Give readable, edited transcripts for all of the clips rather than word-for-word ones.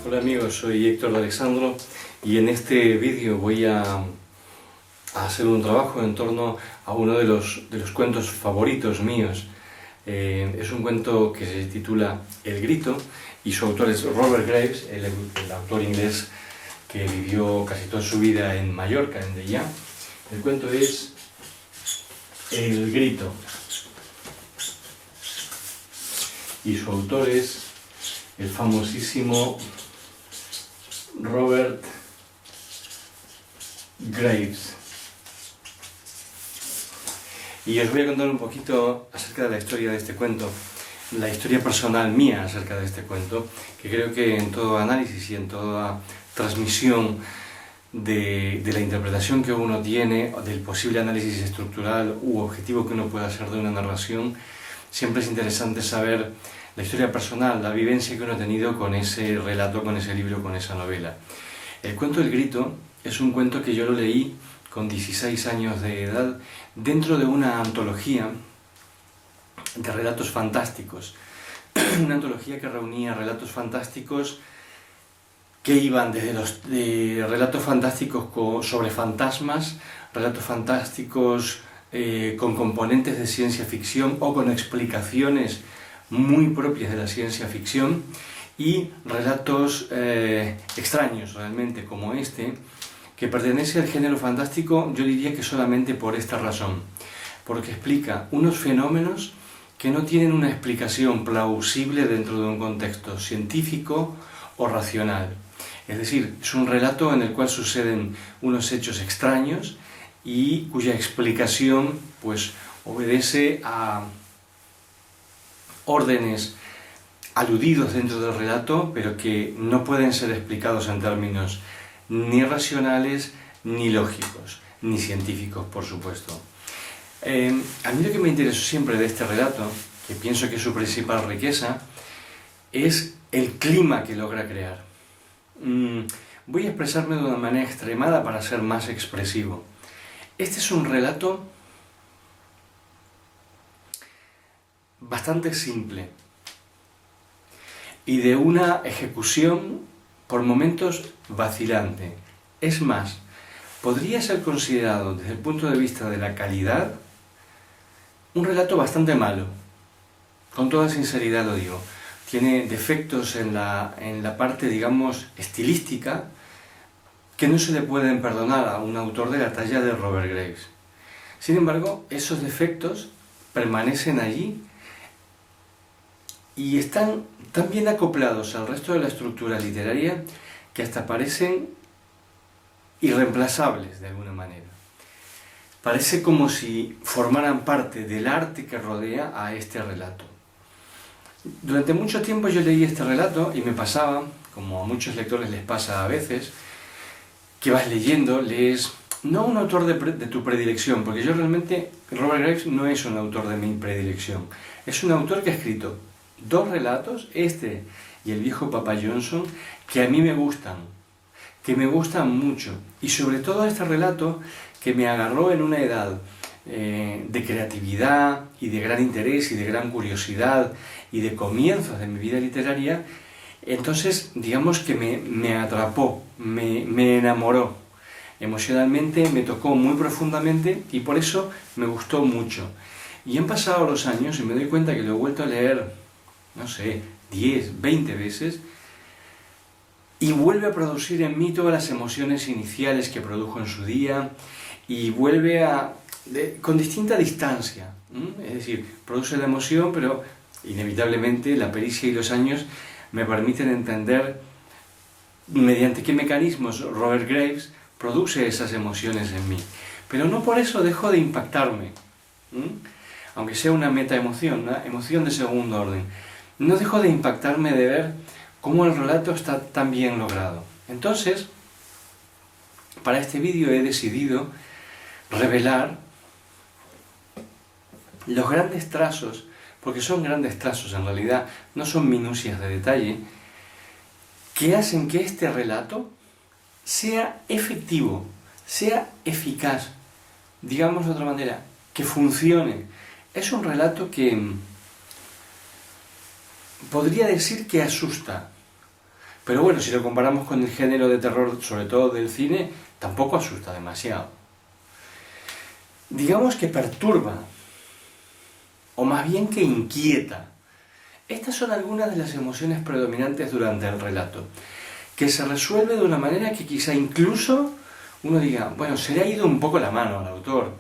Hola amigos, soy Héctor de Alexandro y en este vídeo voy a hacer un trabajo en torno a uno de los cuentos favoritos míos. Es un cuento que se titula El Grito y su autor es Robert Graves, el autor inglés que vivió casi toda su vida en Mallorca, en Deià. El cuento es El Grito y su autor es el famosísimo Robert Graves. Y os voy a contar un poquito acerca de la historia de este cuento, la historia personal mía acerca de este cuento, que creo que en todo análisis y en toda transmisión de la interpretación que uno tiene, del posible análisis estructural u objetivo que uno pueda hacer de una narración, siempre es interesante saber la historia personal, la vivencia que uno ha tenido con ese relato, con ese libro, con esa novela. El cuento El Grito es un cuento que yo lo leí con 16 años de edad dentro de una antología de relatos fantásticos. Una antología que reunía relatos fantásticos que iban desde los relatos fantásticos sobre fantasmas, relatos fantásticos con componentes de ciencia ficción o con explicaciones muy propias de la ciencia ficción, y relatos extraños realmente como este, que pertenece al género fantástico, yo diría que solamente por esta razón, porque explica unos fenómenos que no tienen una explicación plausible dentro de un contexto científico o racional. Es decir, es un relato en el cual suceden unos hechos extraños y cuya explicación pues obedece a órdenes aludidos dentro del relato, pero que no pueden ser explicados en términos ni racionales, ni lógicos, ni científicos, por supuesto. A mí lo que me interesó siempre de este relato, que pienso que es su principal riqueza, es el clima que logra crear. Voy a expresarme de una manera extremada para ser más expresivo. Este es un relato bastante simple y de una ejecución por momentos vacilante. Es más, podría ser considerado desde el punto de vista de la calidad un relato bastante malo. Con toda sinceridad lo digo. Tiene defectos en la parte, digamos, estilística que no se le pueden perdonar a un autor de la talla de Robert Graves. Sin embargo, esos defectos permanecen allí y están tan bien acoplados al resto de la estructura literaria que hasta parecen irreemplazables de alguna manera. Parece como si formaran parte del arte que rodea a este relato. Durante mucho tiempo yo leí este relato y me pasaba, como a muchos lectores les pasa a veces, que vas leyendo, lees, no un autor de tu predilección, porque yo realmente, Robert Graves no es un autor de mi predilección, es un autor que ha escrito dos relatos, este y El viejo Papa Johnson, que a mí me gustan mucho, y sobre todo este relato que me agarró en una edad de creatividad y de gran interés y de gran curiosidad y de comienzos de mi vida literaria. Entonces digamos que me atrapó, me enamoró emocionalmente, me tocó muy profundamente y por eso me gustó mucho. Y han pasado los años y me doy cuenta que lo he vuelto a leer, no sé, 10, 20 veces, y vuelve a producir en mí todas las emociones iniciales que produjo en su día, y vuelve con distinta distancia, es decir, produce la emoción, pero inevitablemente la pericia y los años me permiten entender mediante qué mecanismos Robert Graves produce esas emociones en mí. Pero no por eso dejó de impactarme, aunque sea una metaemoción, una emoción de segundo orden. No dejó de impactarme de ver cómo el relato está tan bien logrado. Entonces, para este vídeo he decidido revelar los grandes trazos, porque son grandes trazos en realidad, no son minucias de detalle, que hacen que este relato sea efectivo, sea eficaz, digamos de otra manera, que funcione. Es un relato que podría decir que asusta, Pero bueno, si lo comparamos con el género de terror, sobre todo del cine, tampoco asusta demasiado. Digamos que perturba, o más bien que inquieta. Estas son algunas de las emociones predominantes durante el relato, que se resuelve de una manera que quizá incluso uno diga, bueno, se le ha ido un poco la mano al autor,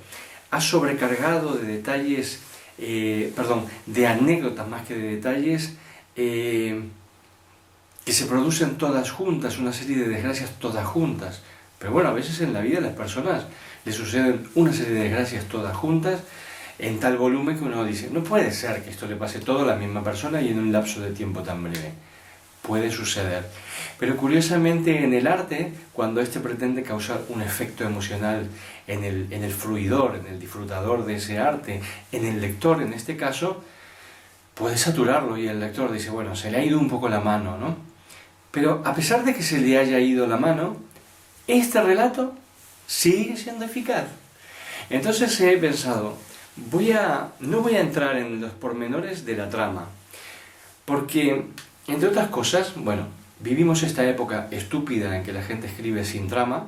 ha sobrecargado de detalles, de anécdotas más que de detalles, que se producen todas juntas, una serie de desgracias todas juntas. Pero bueno, a veces en la vida a las personas les suceden una serie de desgracias todas juntas en tal volumen que uno dice, no puede ser que esto le pase todo a la misma persona y en un lapso de tiempo tan breve. Puede suceder. Pero curiosamente en el arte, cuando éste pretende causar un efecto emocional en el fruidor, en el disfrutador de ese arte, en el lector en este caso, puede saturarlo y el lector dice, bueno, se le ha ido un poco la mano, ¿no? Pero a pesar de que se le haya ido la mano, este relato sigue siendo eficaz. Entonces he pensado, no voy a entrar en los pormenores de la trama, porque, entre otras cosas, bueno, vivimos esta época estúpida en que la gente escribe sin trama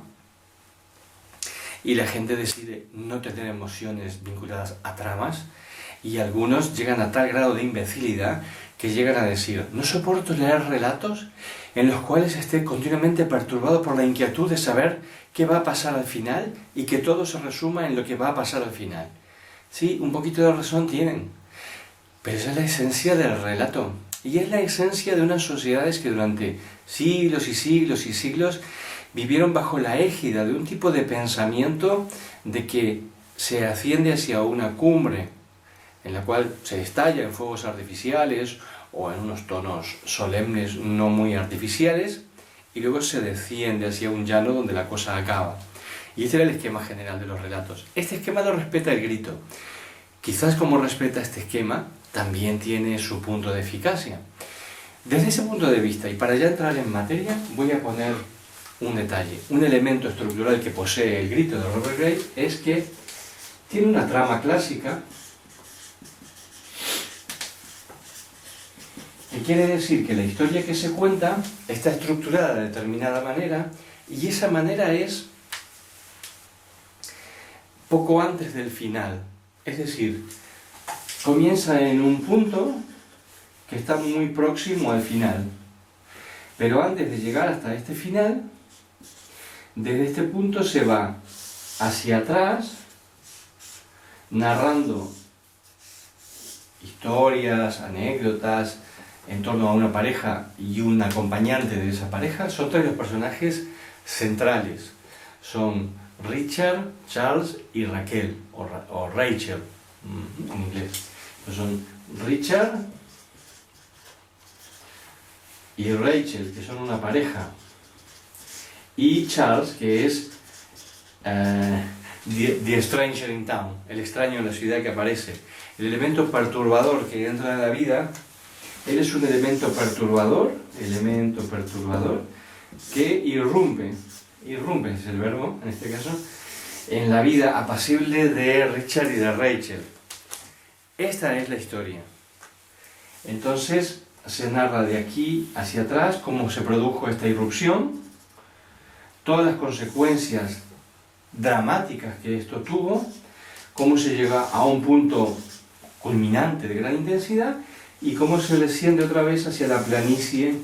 y la gente decide no tener emociones vinculadas a tramas, y algunos llegan a tal grado de imbecilidad que llegan a decir, no soporto leer relatos en los cuales esté continuamente perturbado por la inquietud de saber qué va a pasar al final y que todo se resuma en lo que va a pasar al final. Sí, un poquito de razón tienen, pero esa es la esencia del relato y es la esencia de unas sociedades que durante siglos y siglos y siglos vivieron bajo la égida de un tipo de pensamiento de que se asciende hacia una cumbre en la cual se estalla en fuegos artificiales o en unos tonos solemnes no muy artificiales y luego se desciende hacia un llano donde la cosa acaba. Y este era el esquema general de los relatos. Este esquema lo respeta el grito. Quizás como respeta este esquema, también tiene su punto de eficacia. Desde ese punto de vista, y para ya entrar en materia, voy a poner un detalle. Un elemento estructural que posee el grito de Robert Graves es que tiene una trama clásica que quiere decir que la historia que se cuenta está estructurada de determinada manera y esa manera es poco antes del final. Es decir, comienza en un punto que está muy próximo al final. Pero antes de llegar hasta este final, desde este punto se va hacia atrás, narrando historias, anécdotas, en torno a una pareja y un acompañante de esa pareja. Son tres los personajes centrales. Son Richard, Charles y Raquel, o Rachel, en inglés. Pues son Richard y Rachel, que son una pareja, y Charles, que es the Stranger in Town, el extraño en la ciudad que aparece. El elemento perturbador que entra en la vida, él es un elemento perturbador que irrumpe es el verbo en este caso, en la vida apacible de Richard y de Rachel. Esta es la historia. Entonces se narra de aquí hacia atrás cómo se produjo esta irrupción, todas las consecuencias dramáticas que esto tuvo, cómo se llega a un punto culminante de gran intensidad y cómo se desciende otra vez hacia la planicie.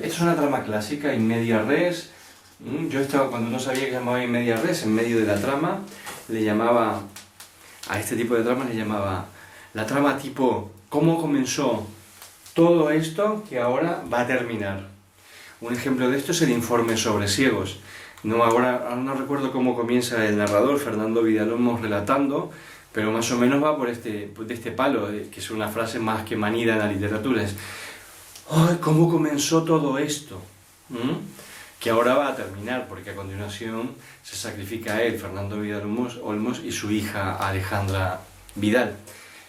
Es una trama clásica, in media res. Yo estaba, cuando no sabía que llamaba in media res, en medio de la trama, le llamaba, a este tipo de trama le llamaba la trama tipo, ¿cómo comenzó todo esto que ahora va a terminar? Un ejemplo de esto es el informe sobre ciegos. Ahora no recuerdo cómo comienza el narrador, Fernando Villalobos, relatando, pero más o menos va por este palo, que es una frase más que manida en la literatura. Es, ¡ay, cómo comenzó todo esto! Que ahora va a terminar, porque a continuación se sacrifica a él, Fernando Villalobos, y su hija Alejandra Vidal.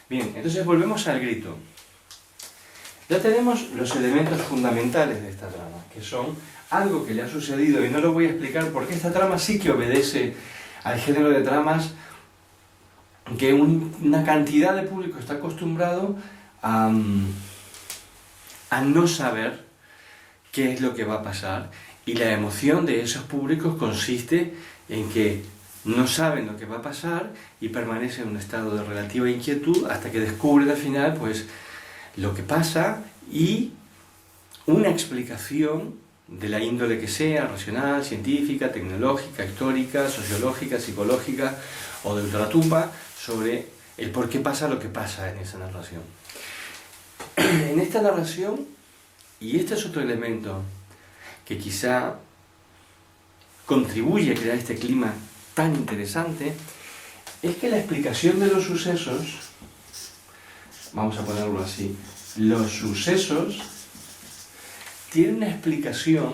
Bien, entonces volvemos al grito. Ya tenemos los elementos fundamentales de esta trama, que son algo que le ha sucedido, y no lo voy a explicar porque esta trama sí que obedece al género de tramas que una cantidad de público está acostumbrado a no saber qué es lo que va a pasar, y la emoción de esos públicos consiste en que no saben lo que va a pasar y permanecen en un estado de relativa inquietud hasta que descubren al final pues lo que pasa y una explicación de la índole que sea, racional, científica, tecnológica, histórica, sociológica, psicológica o de ultratumba, sobre el por qué pasa lo que pasa en esa narración. En esta narración, y este es otro elemento que quizá contribuye a crear este clima tan interesante, es que la explicación de los sucesos, vamos a ponerlo así, los sucesos tienen una explicación,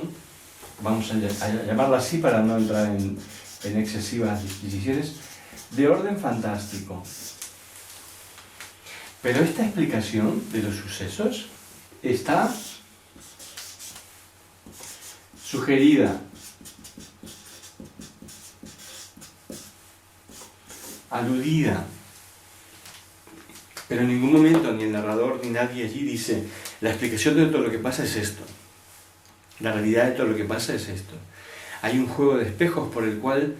vamos a llamarla así para no entrar en excesivas disquisiciones, de orden fantástico. Pero esta explicación de los sucesos está sugerida, aludida, pero en ningún momento ni el narrador ni nadie allí dice la explicación de todo lo que pasa es esto, la realidad de todo lo que pasa es esto. Hay un juego de espejos por el cual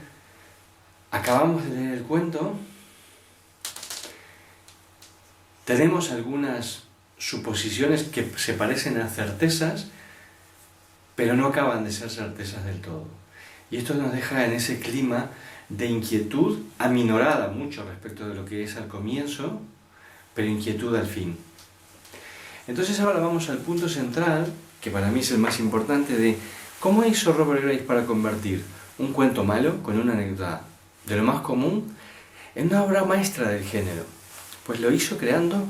acabamos de leer el cuento, tenemos algunas suposiciones que se parecen a certezas, pero no acaban de ser certezas del todo. Y esto nos deja en ese clima de inquietud aminorada mucho respecto de lo que es al comienzo, pero inquietud al fin. Entonces ahora vamos al punto central, que para mí es el más importante, de cómo hizo Robert Graves para convertir un cuento malo con una anécdota de lo más común en una obra maestra del género. Pues lo hizo creando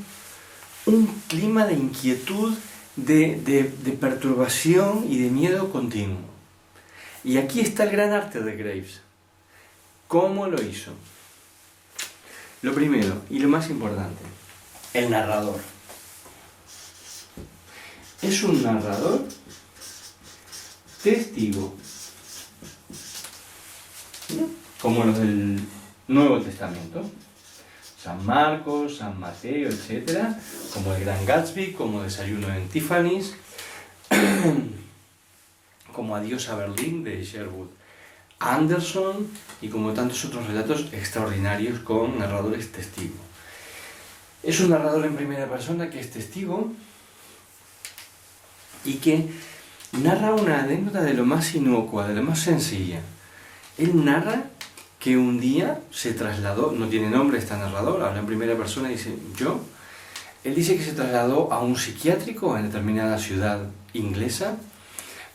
un clima de inquietud, de perturbación y de miedo continuo. Y aquí está el gran arte de Graves. ¿Cómo lo hizo? Lo primero y lo más importante, el narrador. Es un narrador testigo, como los del Nuevo Testamento. San Marcos, San Mateo, etc., como el Gran Gatsby, como Desayuno en Tiffany's, como Adiós a Berlín de Sherwood Anderson y como tantos otros relatos extraordinarios con narradores testigos. Es un narrador en primera persona que es testigo y que narra una anécdota de lo más inocua, de lo más sencilla. Él narra que un día se trasladó, no tiene nombre este narrador, habla en primera persona y dice yo. Él dice que se trasladó a un psiquiátrico en determinada ciudad inglesa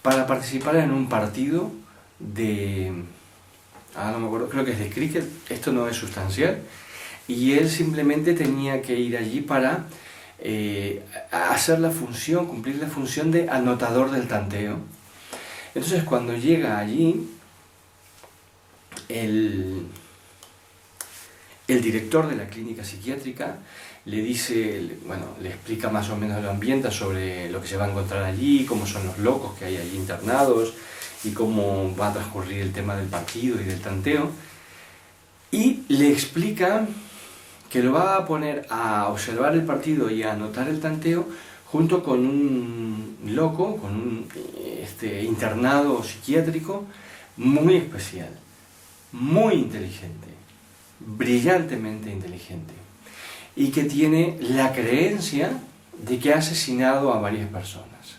para participar en un partido de, no me acuerdo, creo que es de cricket, esto no es sustancial, y él simplemente tenía que ir allí para hacer la función, cumplir la función de anotador del tanteo. Entonces cuando llega allí, el director de la clínica psiquiátrica le dice, bueno, le explica más o menos el ambiente sobre lo que se va a encontrar allí, cómo son los locos que hay allí internados y cómo va a transcurrir el tema del partido y del tanteo, y le explica que lo va a poner a observar el partido y a anotar el tanteo junto con un loco, con un internado psiquiátrico muy especial, muy inteligente, brillantemente inteligente, y que tiene la creencia de que ha asesinado a varias personas.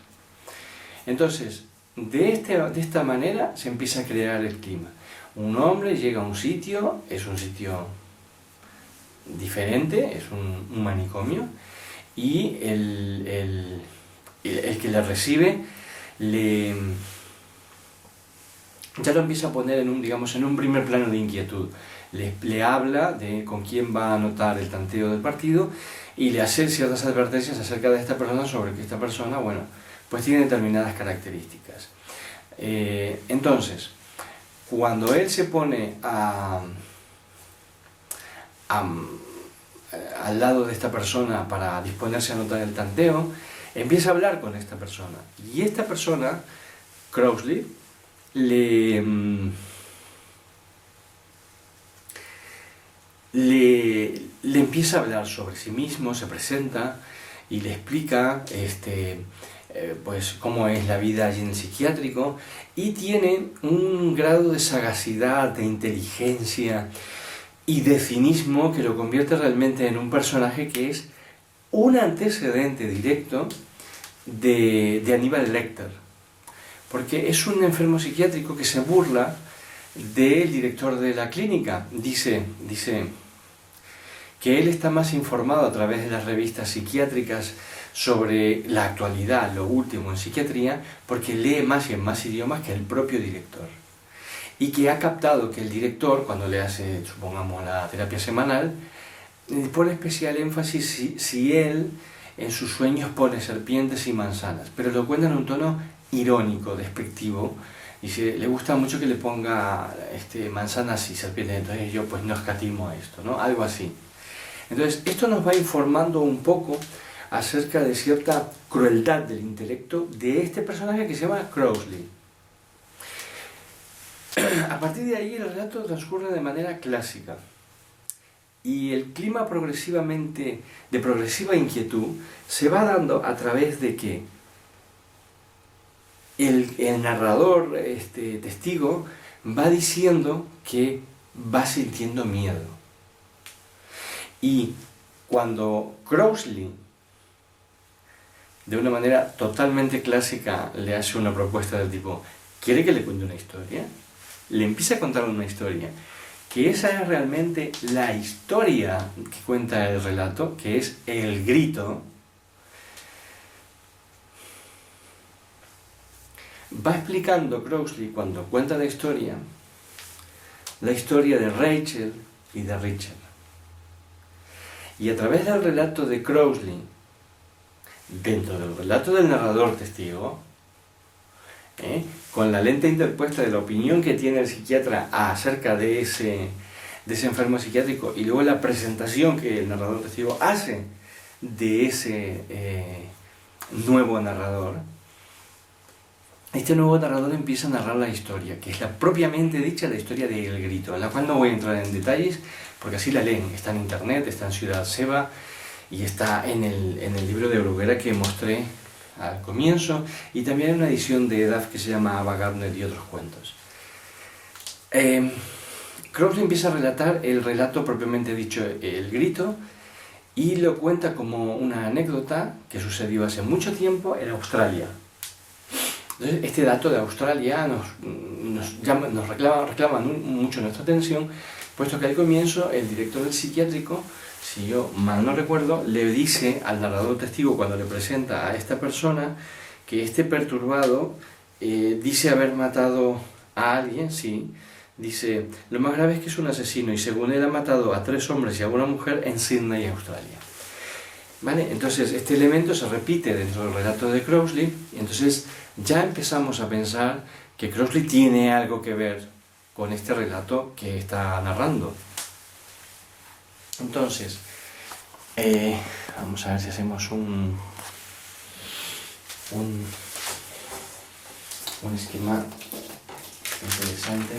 Entonces, de esta manera se empieza a crear el clima. Un hombre llega a un sitio, es un sitio diferente, es un manicomio, y el que le recibe ya lo empieza a poner en un primer plano de inquietud. Le habla de con quién va a anotar el tanteo del partido y le hace ciertas advertencias acerca de esta persona, sobre que esta persona, bueno, pues tiene determinadas características. Entonces, cuando él se pone al lado de esta persona para disponerse a anotar el tanteo, empieza a hablar con esta persona. Y esta persona, Crowley, le empieza a hablar sobre sí mismo, se presenta y le explica pues cómo es la vida allí en el psiquiátrico, y tiene un grado de sagacidad, de inteligencia y de cinismo que lo convierte realmente en un personaje que es un antecedente directo de Aníbal Lecter, porque es un enfermo psiquiátrico que se burla del director de la clínica. Dice que él está más informado a través de las revistas psiquiátricas sobre la actualidad, lo último en psiquiatría, porque lee más y en más idiomas que el propio director. Y que ha captado que el director, cuando le hace, supongamos, la terapia semanal, pone especial énfasis si él en sus sueños pone serpientes y manzanas, pero lo cuenta en un tono irónico, despectivo, y le gusta mucho que le ponga manzanas y serpientes, entonces yo pues no escatimo a esto, ¿no? Algo así. Entonces esto nos va informando un poco acerca de cierta crueldad del intelecto de este personaje que se llama Crowley. A partir de ahí el relato transcurre de manera clásica y el clima de progresiva inquietud se va dando a través de que el narrador, testigo, va diciendo que va sintiendo miedo. Y cuando Crowley, de una manera totalmente clásica, le hace una propuesta del tipo, ¿quiere que le cuente una historia? Le empieza a contar una historia, que esa es realmente la historia que cuenta el relato, que es el grito. Va explicando Crowley, cuando cuenta la historia de Rachel y de Richard. Y a través del relato de Crowley, dentro del relato del narrador testigo, con la lente interpuesta de la opinión que tiene el psiquiatra acerca de ese enfermo psiquiátrico, y luego la presentación que el narrador testigo hace de ese nuevo narrador, este nuevo narrador empieza a narrar la historia, que es la propiamente dicha la historia de El Grito, en la cual no voy a entrar en detalles, porque así la leen. Está en internet, está en Ciudad Seba, y está en el libro de Bruguera que mostré al comienzo, y también en una edición de Edad que se llama Ava Gardner y otros cuentos. Crowley empieza a relatar el relato propiamente dicho, El Grito, y lo cuenta como una anécdota que sucedió hace mucho tiempo en Australia. Entonces, este dato de Australia nos reclama mucho nuestra atención, puesto que al comienzo el director del psiquiátrico, si yo mal no recuerdo, le dice al narrador testigo cuando le presenta a esta persona que este perturbado dice haber matado a alguien, sí, dice, lo más grave es que es un asesino y según él ha matado a 3 hombres y a una mujer en Sydney, Australia. ¿Vale? Entonces este elemento se repite dentro del relato de Crowley, y entonces ya empezamos a pensar que Crowley tiene algo que ver con este relato que está narrando. Entonces, vamos a ver si hacemos un esquema interesante.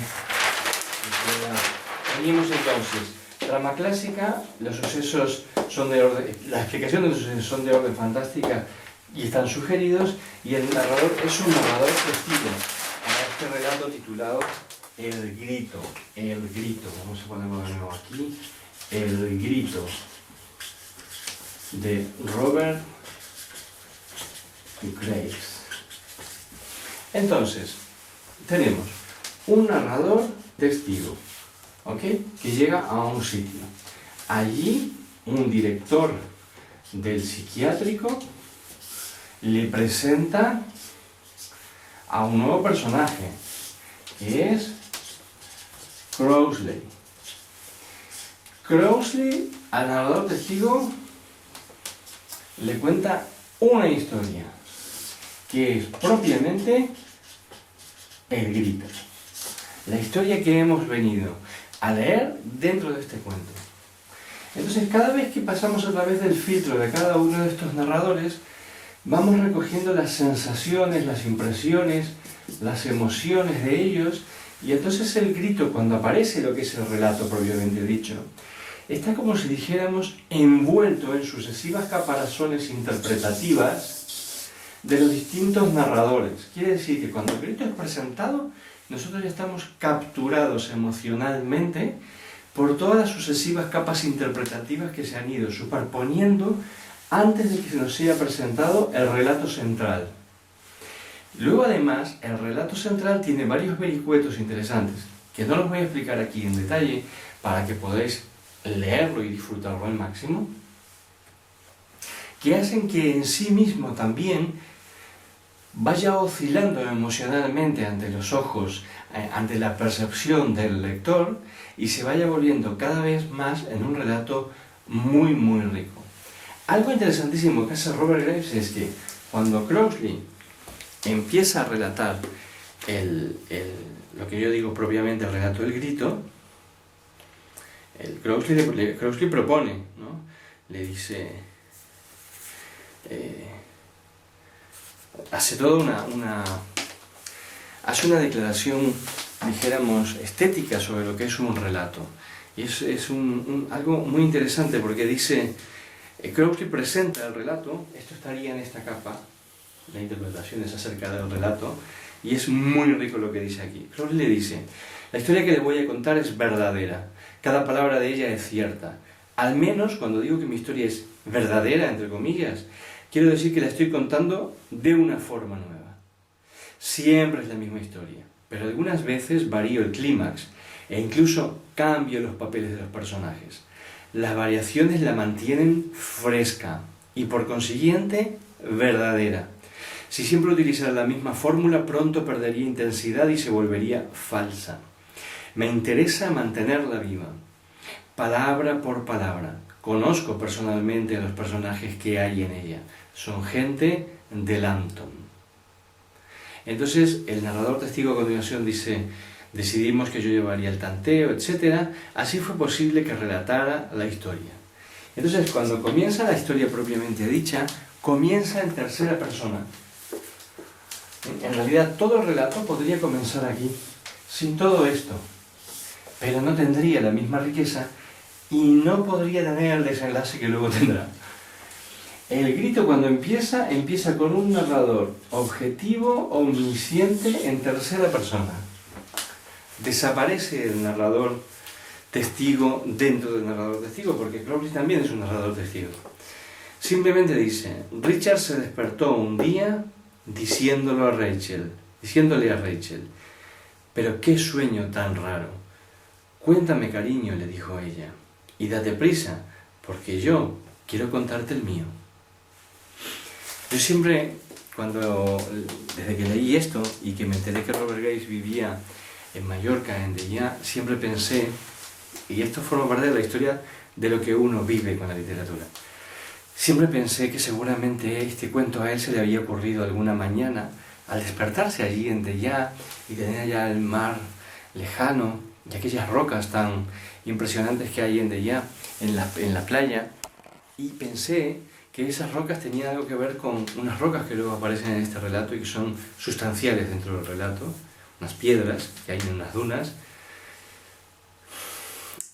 Seguimos entonces. Trama clásica, los sucesos son de orden, la explicación de los sucesos son de orden fantástica y están sugeridos, y el narrador es un narrador testigo para este relato titulado El Grito. El Grito, vamos a ponerlo de nuevo aquí. El Grito, de Robert Graves. Entonces, tenemos un narrador testigo, ¿ok?, que llega a un sitio. Allí, un director del psiquiátrico le presenta a un nuevo personaje, que es Crowley. Crowley, al narrador testigo, le cuenta una historia, que es propiamente El Grito. La historia que hemos venido a leer dentro de este cuento. Entonces, cada vez que pasamos a través del filtro de cada uno de estos narradores, vamos recogiendo las sensaciones, las impresiones, las emociones de ellos, y entonces El Grito, cuando aparece lo que es el relato propiamente dicho, está como si dijéramos envuelto en sucesivas caparazones interpretativas de los distintos narradores. Quiere decir que cuando el grito es presentado, nosotros ya estamos capturados emocionalmente por todas las sucesivas capas interpretativas que se han ido superponiendo antes de que se nos sea presentado el relato central. Luego, además, el relato central tiene varios vericuetos interesantes, que no los voy a explicar aquí en detalle para que podáis leerlo y disfrutarlo al máximo, que hacen que en sí mismo también vaya oscilando emocionalmente ante los ojos, ante la percepción del lector, y se vaya volviendo cada vez más en un relato muy, muy rico. Algo interesantísimo que hace Robert Graves es que cuando Crowley empieza a relatar lo que yo digo propiamente el relato del grito, Crowley propone, ¿no? Le dice, hace toda hace una declaración, dijéramos, estética sobre lo que es un relato. Y es algo muy interesante porque dice, Crowley presenta el relato, esto estaría en esta capa, la interpretación es acerca del relato, y es muy rico lo que dice aquí. Crowley le dice, la historia que le voy a contar es verdadera, cada palabra de ella es cierta. Al menos cuando digo que mi historia es verdadera, entre comillas, quiero decir que la estoy contando de una forma nueva. Siempre es la misma historia, pero algunas veces varío el clímax e incluso cambio los papeles de los personajes. Las variaciones la mantienen fresca y por consiguiente verdadera. Si siempre utilizara la misma fórmula, pronto perdería intensidad y se volvería falsa. Me interesa mantenerla viva, palabra por palabra. Conozco personalmente a los personajes que hay en ella. Son gente de Lambton. Entonces, el narrador testigo a continuación dice, decidimos que yo llevaría el tanteo, etc. Así fue posible que relatara la historia. Entonces, cuando comienza la historia propiamente dicha, comienza en tercera persona. En realidad, todo el relato podría comenzar aquí, sin todo esto, pero no tendría la misma riqueza y no podría tener el desenlace que luego tendrá. El grito cuando empieza con un narrador objetivo, omnisciente, en tercera persona. Desaparece el narrador testigo dentro del narrador testigo, porque Crowley también es un narrador testigo. Simplemente dice, Richard se despertó un día diciéndole a Rachel, pero qué sueño tan raro. Cuéntame, cariño, le dijo ella, y date prisa, porque yo quiero contarte el mío. Yo siempre, desde que leí esto y que me enteré que Robert Graves vivía en Mallorca, en Deià, siempre pensé, y esto forma parte de la historia de lo que uno vive con la literatura, siempre pensé que seguramente este cuento a él se le había ocurrido alguna mañana al despertarse allí en Deià y tener allá el mar lejano y aquellas rocas tan impresionantes que hay en Deià, en la playa, y pensé que esas rocas tenían algo que ver con unas rocas que luego aparecen en este relato y que son sustanciales dentro del relato, unas piedras que hay en unas dunas.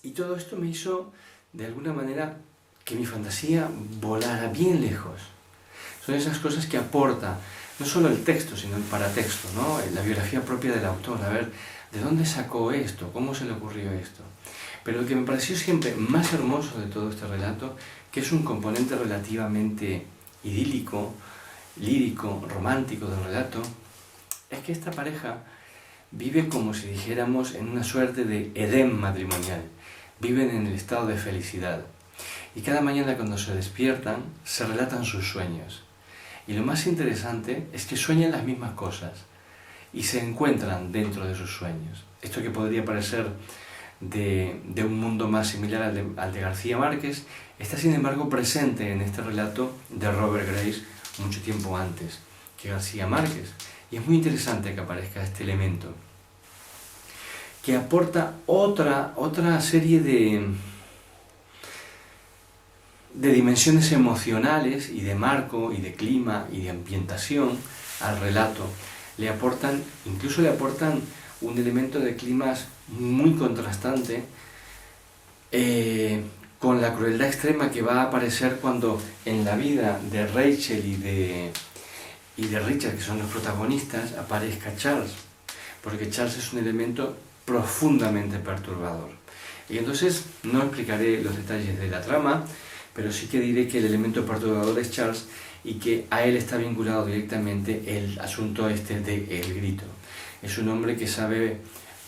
Y todo esto me hizo, de alguna manera, que mi fantasía volara bien lejos. Son esas cosas que aporta no solo el texto, sino el paratexto, ¿no? La biografía propia del autor, a ver, ¿de dónde sacó esto? ¿Cómo se le ocurrió esto? Pero lo que me pareció siempre más hermoso de todo este relato, que es un componente relativamente idílico, lírico, romántico del relato, es que esta pareja vive como si dijéramos en una suerte de Edén matrimonial. Viven en el estado de felicidad. Y cada mañana cuando se despiertan, se relatan sus sueños. Y lo más interesante es que sueñan las mismas cosas y se encuentran dentro de sus sueños. Esto que podría parecer de un mundo más similar al de García Márquez, está sin embargo presente en este relato de Robert Graves mucho tiempo antes que García Márquez. Y es muy interesante que aparezca este elemento, que aporta otra serie de dimensiones emocionales y de marco y de clima y de ambientación al relato. Incluso le aportan un elemento de climas muy contrastante, con la crueldad extrema que va a aparecer cuando en la vida de Rachel y de Richard, que son los protagonistas, aparezca Charles, porque Charles es un elemento profundamente perturbador. Y entonces no explicaré los detalles de la trama, pero sí que diré que el elemento perturbador es Charles y que a él está vinculado directamente el asunto este de el grito. Es un hombre que sabe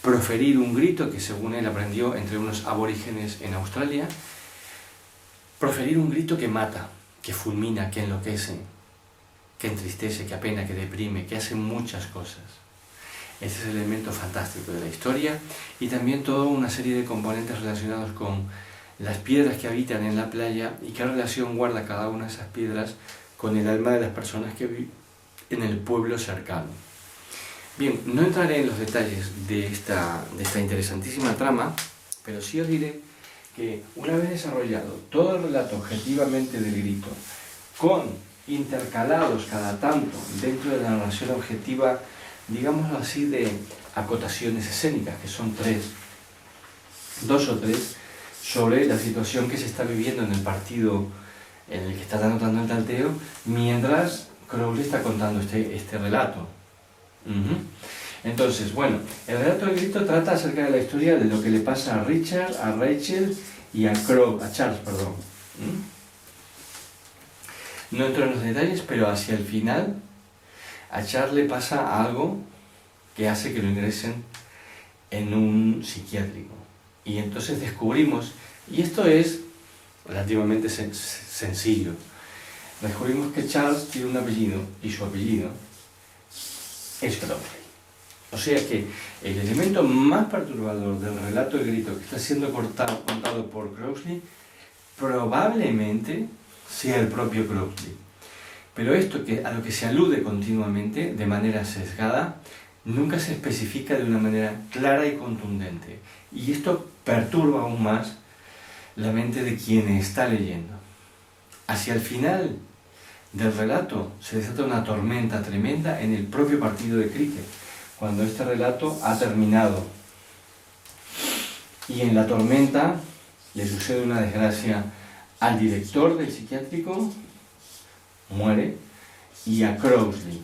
proferir un grito que según él aprendió entre unos aborígenes en Australia, proferir un grito que mata, que fulmina, que enloquece, que entristece, que apena, que deprime, que hace muchas cosas. Ese es el elemento fantástico de la historia y también toda una serie de componentes relacionados con las piedras que habitan en la playa y qué relación guarda cada una de esas piedras con el alma de las personas que viven en el pueblo cercano. Bien, no entraré en los detalles de esta interesantísima trama, pero sí os diré que una vez desarrollado todo el relato objetivamente del grito, con intercalados cada tanto dentro de la narración objetiva, digámoslo así, de acotaciones escénicas, que son dos o tres, sobre la situación que se está viviendo en el partido en el que está anotando el tanteo, mientras Crowley está contando este relato. Entonces, bueno, el relato del grito trata acerca de la historia de lo que le pasa a Richard, a Rachel y a Charles, perdón. No entro en los detalles, pero hacia el final a Charles le pasa algo que hace que lo ingresen en un psiquiátrico. Y entonces descubrimos, y esto es relativamente sencillo, descubrimos que Charles tiene un apellido, y su apellido es Crowley. O sea que el elemento más perturbador del relato del grito que está siendo contado por Crowley probablemente sea el propio Crowley. Pero esto a lo que se alude continuamente, de manera sesgada, nunca se especifica de una manera clara y contundente. Y esto perturba aún más la mente de quien está leyendo. Hacia el final del relato se desata una tormenta tremenda en el propio partido de cricket, cuando este relato ha terminado. Y en la tormenta le sucede una desgracia al director del psiquiátrico, muere, y a Crowley.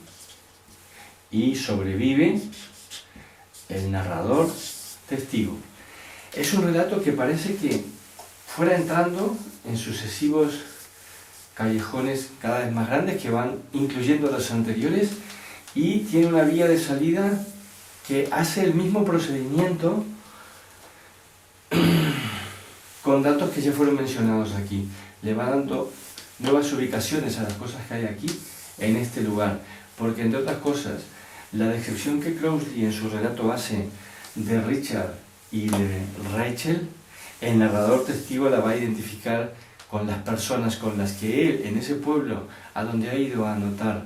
Y sobrevive el narrador testigo. Es un relato que parece que fuera entrando en sucesivos callejones cada vez más grandes que van incluyendo los anteriores y tiene una vía de salida que hace el mismo procedimiento con datos que ya fueron mencionados aquí. Le va dando nuevas ubicaciones a las cosas que hay aquí en este lugar, porque entre otras cosas la descripción que Crowley en su relato hace de Richard y de Rachel, el narrador testigo la va a identificar con las personas con las que él, en ese pueblo a donde ha ido a anotar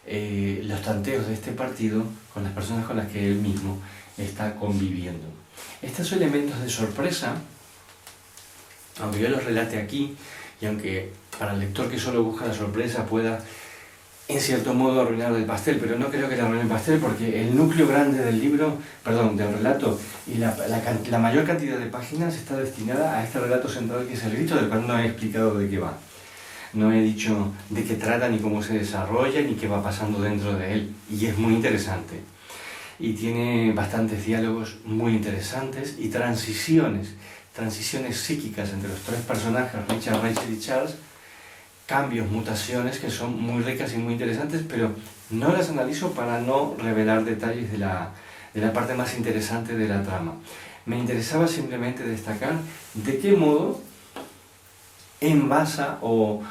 los tanteos de este partido, con las personas con las que él mismo está conviviendo. Estos elementos de sorpresa, aunque yo los relate aquí, y aunque para el lector que solo busca la sorpresa pueda en cierto modo arruinar el pastel, pero no creo que le arruine el pastel porque el núcleo grande del libro, perdón, del relato y la mayor cantidad de páginas está destinada a este relato central que es el grito, del cual no he explicado de qué va. No he dicho de qué trata, ni cómo se desarrolla, ni qué va pasando dentro de él, y es muy interesante. Y tiene bastantes diálogos muy interesantes y transiciones psíquicas entre los tres personajes, Richard, Rachel y Charles, cambios, mutaciones que son muy ricas y muy interesantes, pero no las analizo para no revelar detalles de la parte más interesante de la trama. Me interesaba simplemente destacar de qué modo envasa o,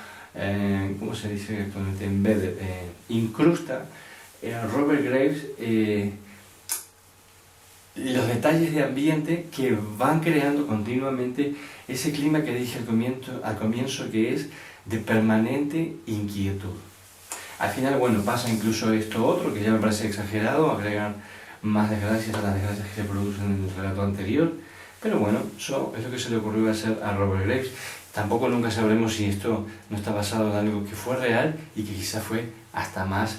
¿cómo se dice actualmente? Incrusta Robert Graves los detalles de ambiente que van creando continuamente ese clima que dije al comienzo que es de permanente inquietud. Al final, bueno, pasa incluso esto otro, que ya me parece exagerado, agregan más desgracias a las desgracias que se producen en el relato anterior, pero bueno, eso es lo que se le ocurrió hacer a Robert Graves. Tampoco nunca sabremos si esto no está basado en algo que fue real y que quizá fue hasta más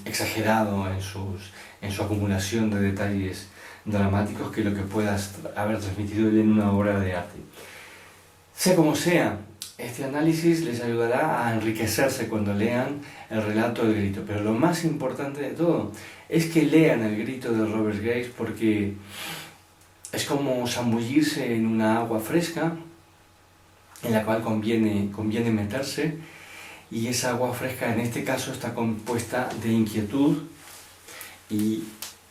exagerado en su acumulación de detalles dramáticos que lo que pueda haber transmitido él en una obra de arte. Sea como sea, este análisis les ayudará a enriquecerse cuando lean el relato del grito, pero lo más importante de todo es que lean el grito de Robert Graves, porque es como zambullirse en una agua fresca en la cual conviene meterse, y esa agua fresca en este caso está compuesta de inquietud y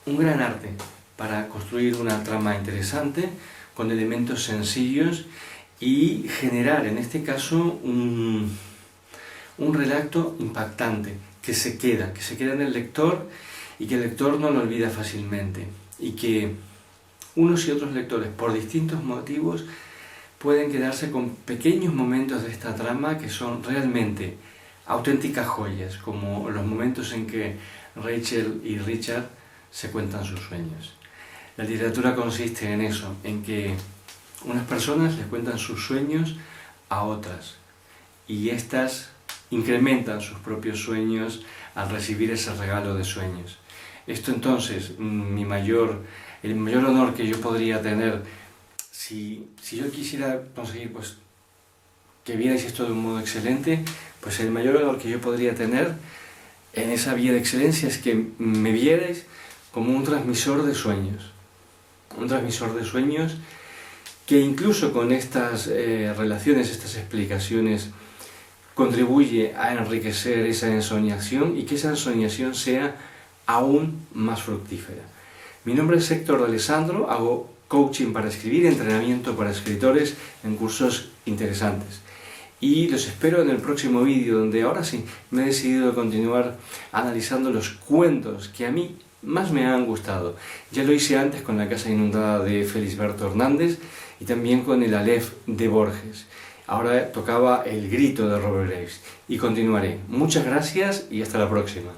un gran arte para construir una trama interesante con elementos sencillos y generar en este caso un relato impactante que se queda en el lector y que el lector no lo olvida fácilmente, y que unos y otros lectores por distintos motivos pueden quedarse con pequeños momentos de esta trama que son realmente auténticas joyas, como los momentos en que Rachel y Richard se cuentan sus sueños. La literatura consiste en eso, en que unas personas les cuentan sus sueños a otras, y éstas incrementan sus propios sueños al recibir ese regalo de sueños. Esto entonces, el mayor honor que yo podría tener, si yo quisiera conseguir que vierais esto de un modo excelente, pues el mayor honor que yo podría tener en esa vía de excelencia es que me vierais como un transmisor de sueños. Un transmisor de sueños que incluso con estas relaciones, estas explicaciones, contribuye a enriquecer esa ensoñación y que esa ensoñación sea aún más fructífera. Mi nombre es Héctor de Alessandro, hago coaching para escribir, entrenamiento para escritores en cursos interesantes. Y los espero en el próximo vídeo, donde ahora sí me he decidido continuar analizando los cuentos que a mí más me han gustado. Ya lo hice antes con La casa inundada de Felisberto Hernández y también con El Aleph de Borges. Ahora tocaba El grito de Robert Graves y continuaré. Muchas gracias y hasta la próxima.